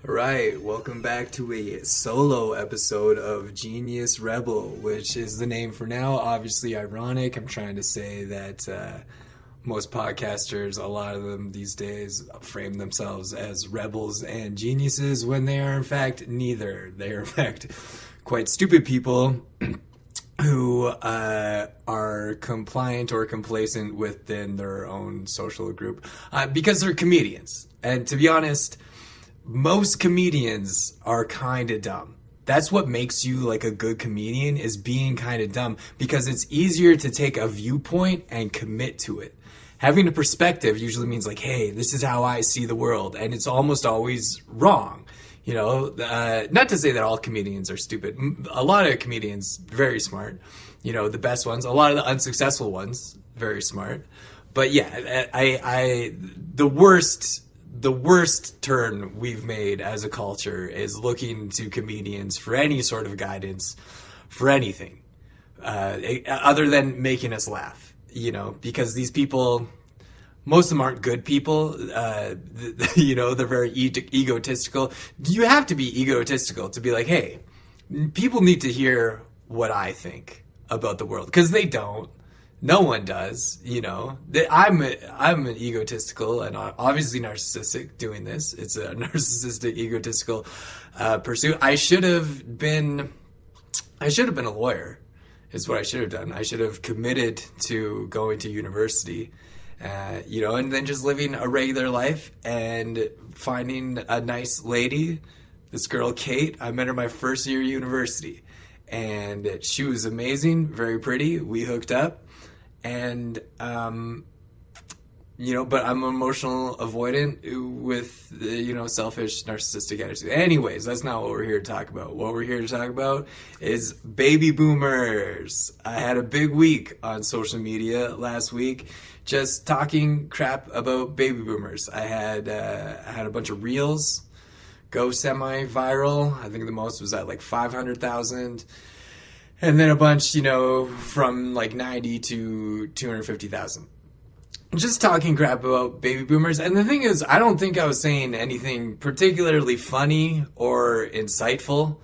Right, welcome back to a solo episode of Genius Rebel, which is the name for now. Obviously, ironic. I'm trying to say that most podcasters, a lot of them these days, frame themselves as rebels and geniuses when they are, in fact, neither. They are, in fact, quite stupid people who are compliant or complacent within their own social group because they're comedians. And to be honest, most comedians are kind of dumb. That's what makes you like a good comedian, is being kind of dumb, because it's easier to take a viewpoint and commit to it. Having a perspective usually means like, hey, this is how I see the world, and it's almost always wrong. Not to say that all comedians are stupid. A lot of comedians very smart. The best ones. A lot of the unsuccessful ones very smart. But yeah, the worst turn we've made as a culture is looking to comedians for any sort of guidance for anything, other than making us laugh. Because these people, most of them aren't good people. They're very egotistical. You have to be egotistical to be like, hey, people need to hear what I think about the world, because they don't. No one does. I'm an egotistical and obviously narcissistic doing this. It's a narcissistic, egotistical pursuit. I should have been a lawyer. Is what I should have done. I should have committed to going to university, and then just living a regular life and finding a nice lady. This girl, Kate, I met her my first year of university, and she was amazing, very pretty. We hooked up. And, but I'm emotional avoidant with, selfish, narcissistic attitude. Anyways, that's not what we're here to talk about. What we're here to talk about is baby boomers. I had a big week on social media last week, just talking crap about baby boomers. I had a bunch of reels go semi-viral. I think the most was at like 500,000. And then a bunch, from like 90 to 250,000. Just talking crap about baby boomers. And the thing is, I don't think I was saying anything particularly funny or insightful.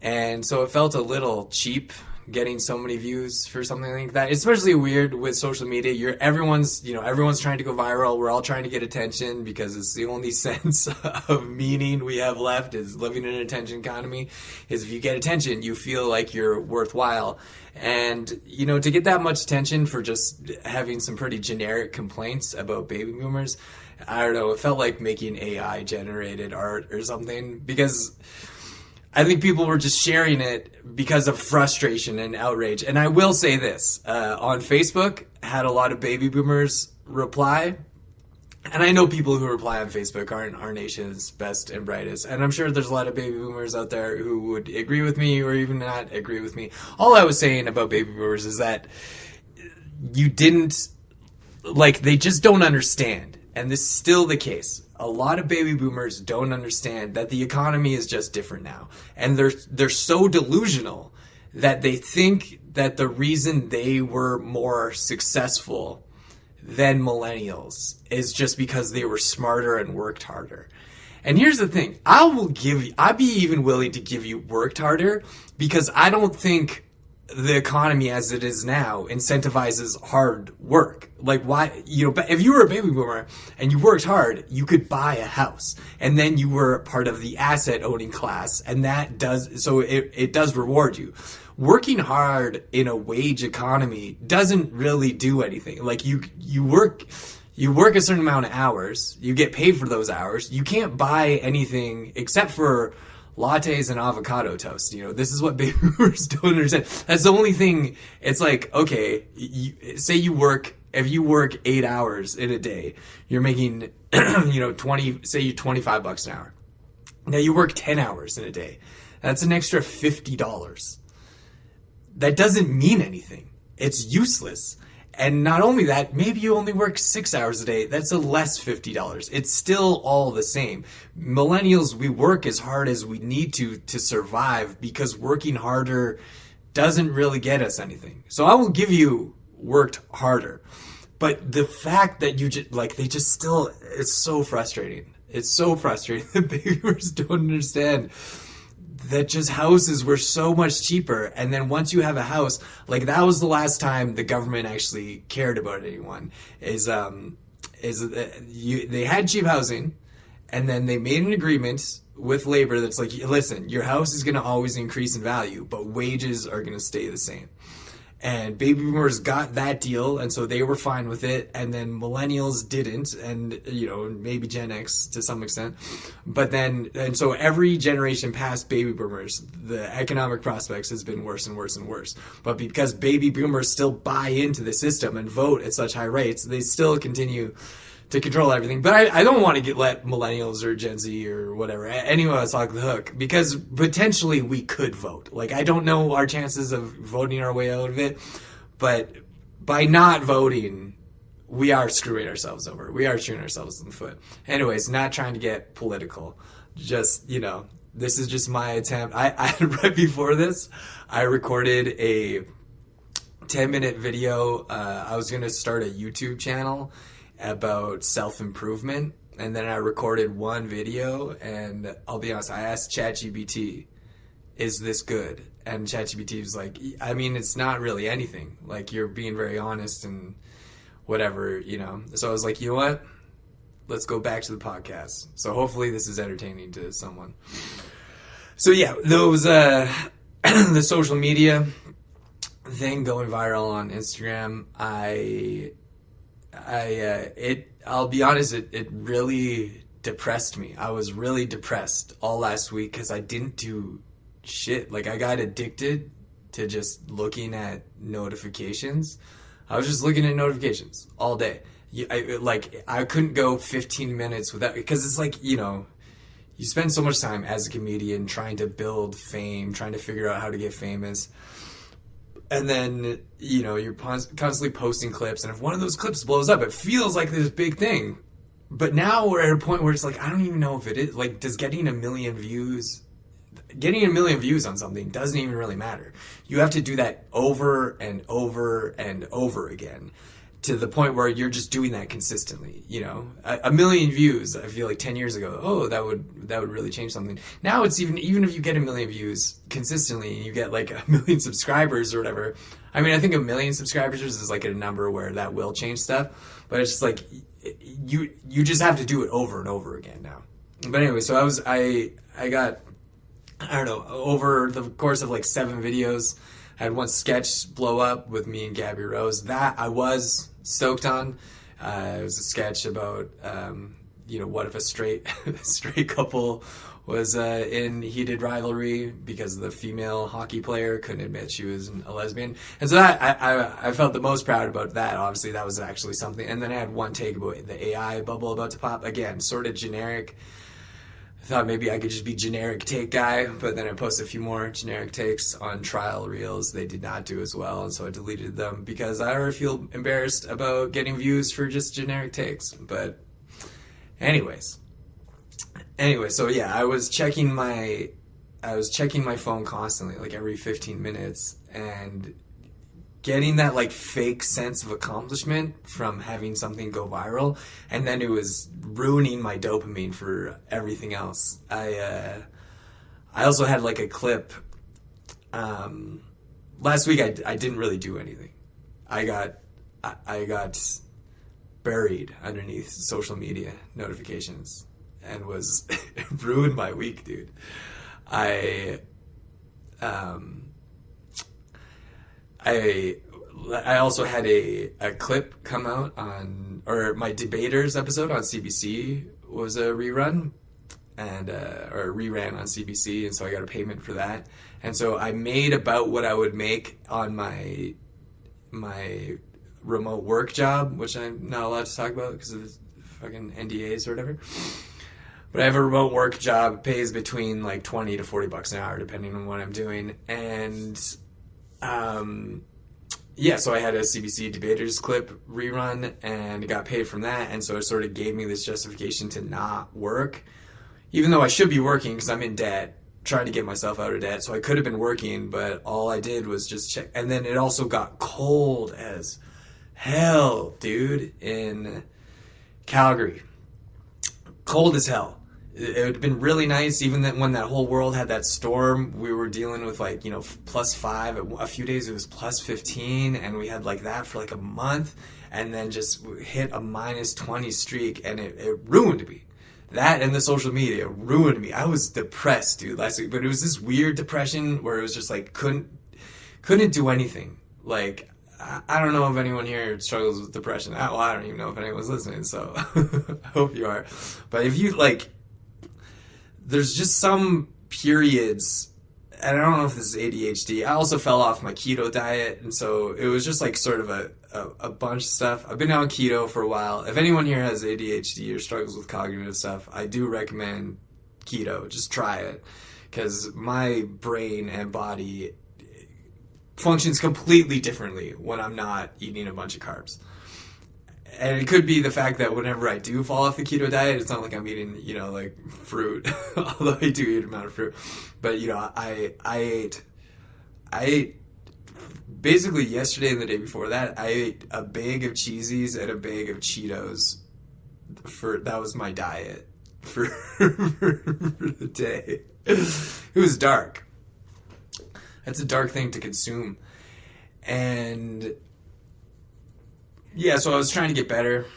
And so it felt a little cheap getting so many views for something like that. Especially weird with social media. Everyone's trying to go viral. We're all trying to get attention because it's the only sense of meaning we have left is living in an attention economy. Is if you get attention, you feel like you're worthwhile. And, to get that much attention for just having some pretty generic complaints about baby boomers, I don't know, it felt like making AI generated art or something, because I think people were just sharing it because of frustration and outrage. And I will say this, on Facebook, had a lot of baby boomers reply. And I know people who reply on Facebook aren't our nation's best and brightest. And I'm sure there's a lot of baby boomers out there who would agree with me or even not agree with me. All I was saying about baby boomers is that they just don't understand. And this is still the case. A lot of baby boomers don't understand that the economy is just different now. And they're so delusional that they think that the reason they were more successful than millennials is just because they were smarter and worked harder. And here's the thing. I'd be even willing to give you worked harder, because I don't think the economy as it is now incentivizes hard work. Like, why, if you were a baby boomer and you worked hard, you could buy a house, and then you were part of the asset owning class, and it does reward you. Working hard in a wage economy doesn't really do anything. Like, you work a certain amount of hours, you get paid for those hours, you can't buy anything except for lattes and avocado toast. This is what baby boomers don't understand. That's the only thing. It's like, okay, if you work 8 hours in a day, you're making, $25 an hour. Now you work 10 hours in a day. That's an extra $50. That doesn't mean anything. It's useless. And not only that, maybe you only work 6 hours a day. That's a less $50. It's still all the same. Millennials, we work as hard as we need to survive, because working harder doesn't really get us anything. So I will give you worked harder. But the fact that it's so frustrating. It's so frustrating that baby boomers don't understand that just houses were so much cheaper. And then once you have a house, like that was the last time the government actually cared about anyone. They had cheap housing, and then they made an agreement with labor that's like, listen, your house is going to always increase in value, but wages are going to stay the same. And baby boomers got that deal, and so they were fine with it. And then millennials didn't, and maybe Gen X to some extent. But then, and so every generation past baby boomers, the economic prospects has been worse and worse and worse. But because baby boomers still buy into the system and vote at such high rates, they still continue to control everything. But I don't want to let millennials or Gen Z or whatever, anyone else off the hook, because potentially we could vote. Like, I don't know our chances of voting our way out of it, but by not voting, we are screwing ourselves over. We are shooting ourselves in the foot. Anyways, not trying to get political. Just, this is just my attempt. I right before this, I recorded a 10-minute video. I was going to start a YouTube channel about self-improvement, and then I recorded one video, and I'll be honest, I asked ChatGPT, is this good? And ChatGPT was like, I mean, it's not really anything. Like, you're being very honest and whatever, So I was like, you know what? Let's go back to the podcast. So hopefully this is entertaining to someone. So yeah, those, the social media thing going viral on Instagram, I'll be honest, it really depressed me. I was really depressed all last week because I didn't do shit. Like, I got addicted to just looking at notifications. I was just looking at notifications all day. I couldn't go 15 minutes without, because it's like, you spend so much time as a comedian trying to build fame, trying to figure out how to get famous. And then, you're constantly posting clips, and if one of those clips blows up, it feels like this big thing. But now we're at a point where it's like, I don't even know if it is. Like, does getting a million views on something doesn't even really matter. You have to do that over and over and over again, to the point where you're just doing that consistently. A million views, I feel like 10 years ago, that would really change something. Now it's even if you get a million views consistently and you get like a million subscribers or whatever, I mean, I think a million subscribers is like a number where that will change stuff, but it's just like you just have to do it over and over again now. But anyway, so I got, I don't know, over the course of like 7 videos, I had one sketch blow up with me and Gabby Rose. That I was stoked on. It was a sketch about, what if a straight couple was in heated rivalry because the female hockey player couldn't admit she was a lesbian. And so that I felt the most proud about that. Obviously, that was actually something. And then I had one take about the AI bubble about to pop. Again, sort of generic. I thought maybe I could just be generic take guy, but then I posted a few more generic takes on trial reels. They did not do as well, and so I deleted them because I already feel embarrassed about getting views for just generic takes. But anyways, so yeah, I was checking my phone constantly, like every 15 minutes, and getting that like fake sense of accomplishment from having something go viral, and then it was ruining my dopamine for everything else. I also had like a clip last week. I didn't really do anything. I got buried underneath social media notifications and was ruined my week, dude. I also had a clip come out or my Debaters episode on CBC was a rerun, or reran on CBC, and so I got a payment for that. And so I made about what I would make on my remote work job, which I'm not allowed to talk about because of fucking NDAs or whatever. But I have a remote work job, pays between like $20 to $40 an hour depending on what I'm doing, and yeah, so I had a CBC Debaters clip rerun and got paid from that, and so it sort of gave me this justification to not work, even though I should be working because I'm in debt, trying to get myself out of debt. So I could have been working, but all I did was just check. And then it also got cold as hell, dude, in Calgary. cold as hell. It would have been really nice, even that when that whole world had that storm, we were dealing with like, +5. A few days it was +15, and we had like that for like a month, and then just hit a -20 streak, and it ruined me. That and the social media ruined me. I was depressed, dude, last week, but it was this weird depression where it was just like couldn't do anything. Like, I don't know if anyone here struggles with depression. Well, I don't even know if anyone's listening, so I hope you are. But if you like, there's just some periods, and I don't know if this is ADHD. I also fell off my keto diet, and so it was just like sort of a bunch of stuff. I've been on keto for a while. If anyone here has ADHD or struggles with cognitive stuff, I do recommend keto. Just try it, because my brain and body functions completely differently when I'm not eating a bunch of carbs. And it could be the fact that whenever I do fall off the keto diet, it's not like I'm eating, like fruit, although I do eat an amount of fruit. But, I ate basically yesterday and the day before that, I ate a bag of Cheezies and a bag of Cheetos. That was my diet for the day. It was dark. That's a dark thing to consume. And yeah, so I was trying to get better,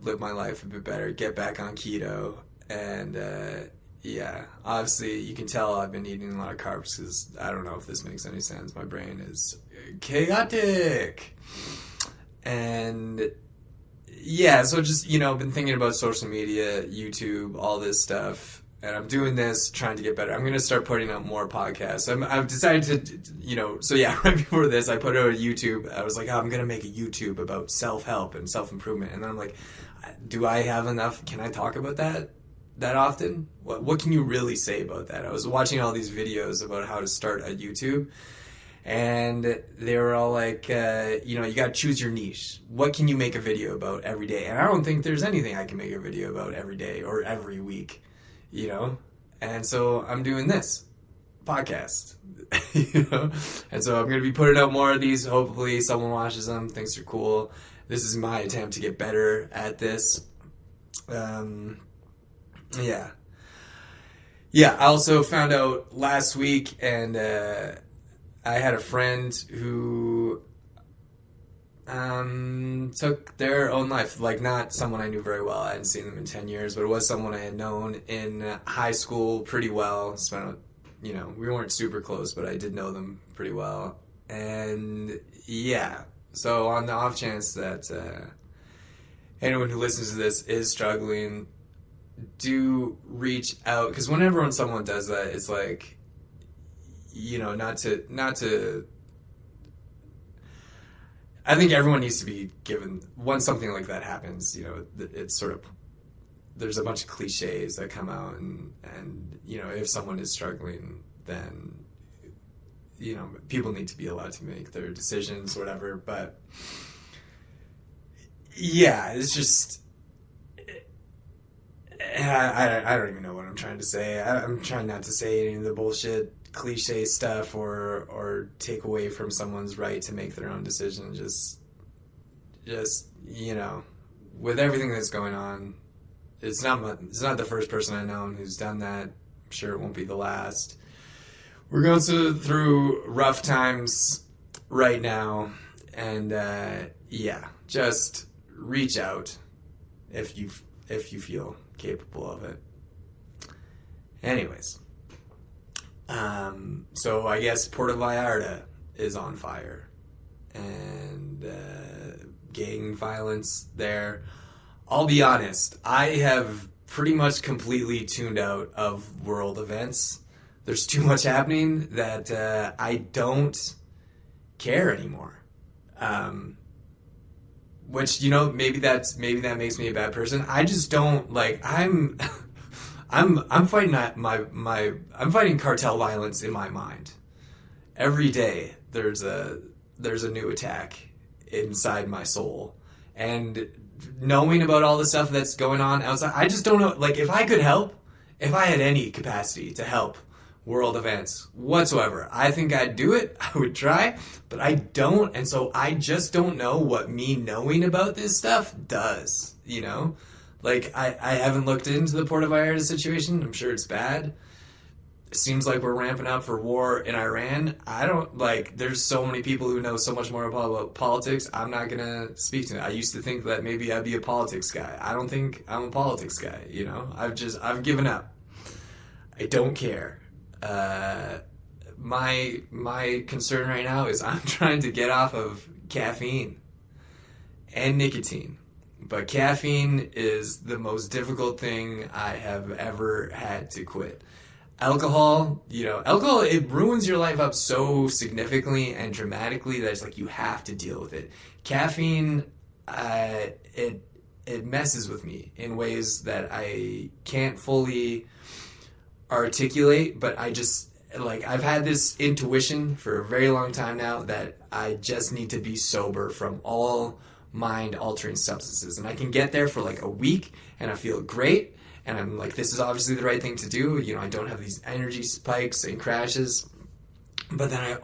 live my life a bit better, get back on keto, and obviously you can tell I've been eating a lot of carbs because I don't know if this makes any sense. My brain is chaotic, and yeah, so just been thinking about social media, YouTube, all this stuff. And I'm doing this, trying to get better. I'm going to start putting out more podcasts. I've decided to, so yeah, right before this, I put out a YouTube. I was like, I'm going to make a YouTube about self-help and self-improvement. And then I'm like, do I have enough? Can I talk about that often? What can you really say about that? I was watching all these videos about how to start a YouTube. And they were all like, you got to choose your niche. What can you make a video about every day? And I don't think there's anything I can make a video about every day or every week. And so I'm doing this podcast, and so I'm going to be putting out more of these. Hopefully someone watches them, thinks they're cool. This is my attempt to get better at this. Yeah. I also found out last week, and I had a friend who took their own life. Like, not someone I knew very well. I hadn't seen them in 10 years, but it was someone I had known in high school pretty well. We weren't super close, but I did know them pretty well. And yeah, so on the off chance that anyone who listens to this is struggling, do reach out, because whenever someone does that, it's like, not to I think everyone needs to be given, once something like that happens, it's sort of, there's a bunch of cliches that come out, and if someone is struggling, then, people need to be allowed to make their decisions, whatever. But yeah, it's just, I don't even know what I'm trying to say. I'm trying not to say any of the bullshit cliche stuff or take away from someone's right to make their own decision. Just with everything that's going on, it's not the first person I know who's done that. I'm sure it won't be the last. We're going through rough times right now, and just reach out if you feel capable of it. Anyways, so I guess Puerto Vallarta is on fire, and gang violence there. I'll be honest, I have pretty much completely tuned out of world events. There's too much happening that I don't care anymore. Which, maybe that makes me a bad person. I just don't, like, I'm fighting I'm fighting cartel violence in my mind. Every day there's a new attack inside my soul, and knowing about all the stuff that's going on outside, I just don't know. Like, if I could help, if I had any capacity to help world events whatsoever, I think I'd do it. I would try, but I don't, and so I just don't know what me knowing about this stuff does. Like, I haven't looked into the Puerto Vallarta situation. I'm sure it's bad. It seems like we're ramping up for war in Iran. I don't, like, there's so many people who know so much more about politics. I'm not going to speak to it. I used to think that maybe I'd be a politics guy. I don't think I'm a politics guy, you know? I've given up. I don't care. My concern right now is I'm trying to get off of caffeine and nicotine. But caffeine is the most difficult thing I have ever had to quit. Alcohol, alcohol, it ruins your life up so significantly and dramatically that it's like you have to deal with it. Caffeine, it messes with me in ways that I can't fully articulate, but I've had this intuition for a very long time now that I just need to be sober from all mind-altering substances. And I can get there for like a week, and I feel great, and I'm like, this is obviously the right thing to do. I don't have these energy spikes and crashes. But then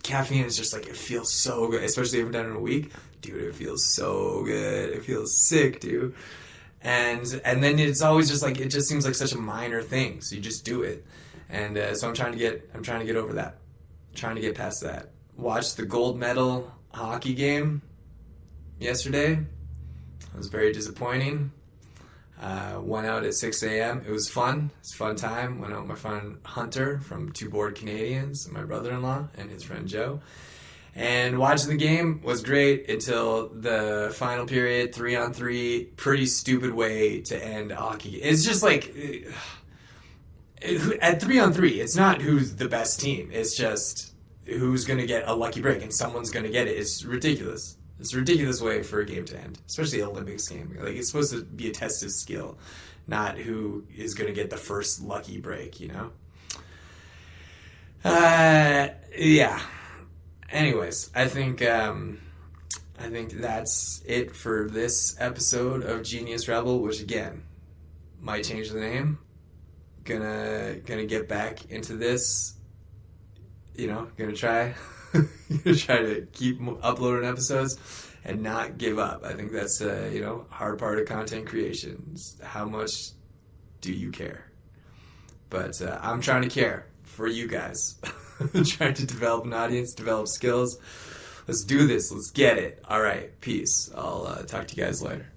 caffeine is just like, it feels so good, especially if I'm done in a week. Dude, it feels so good. It feels sick, dude. And then it's always just like, it just seems like such a minor thing. So you just do it. And so I'm trying to get over that. Trying to get past that. Watched the gold medal hockey game yesterday. It was very disappointing. Went out at 6 a.m. It was fun. It's a fun time. Went out with my friend Hunter from Two Board Canadians, my brother-in-law, and his friend Joe. And watching the game was great until the final period, 3-on-3, pretty stupid way to end hockey. It's just like, at 3-on-3, it's not who's the best team. It's just who's going to get a lucky break, and someone's going to get it. It's ridiculous. It's a ridiculous way for a game to end, especially an Olympics game. Like, it's supposed to be a test of skill, not who is going to get the first lucky break, Yeah. Anyways, I think that's it for this episode of Genius Rebel, which again might change the name. Gonna get back into this. Gonna try to keep uploading episodes and not give up. I think that's hard part of content creation. How much do you care? But I'm trying to care for you guys. Trying to develop an audience, develop skills. Let's do this. Let's get it. All right. Peace. I'll talk to you guys later.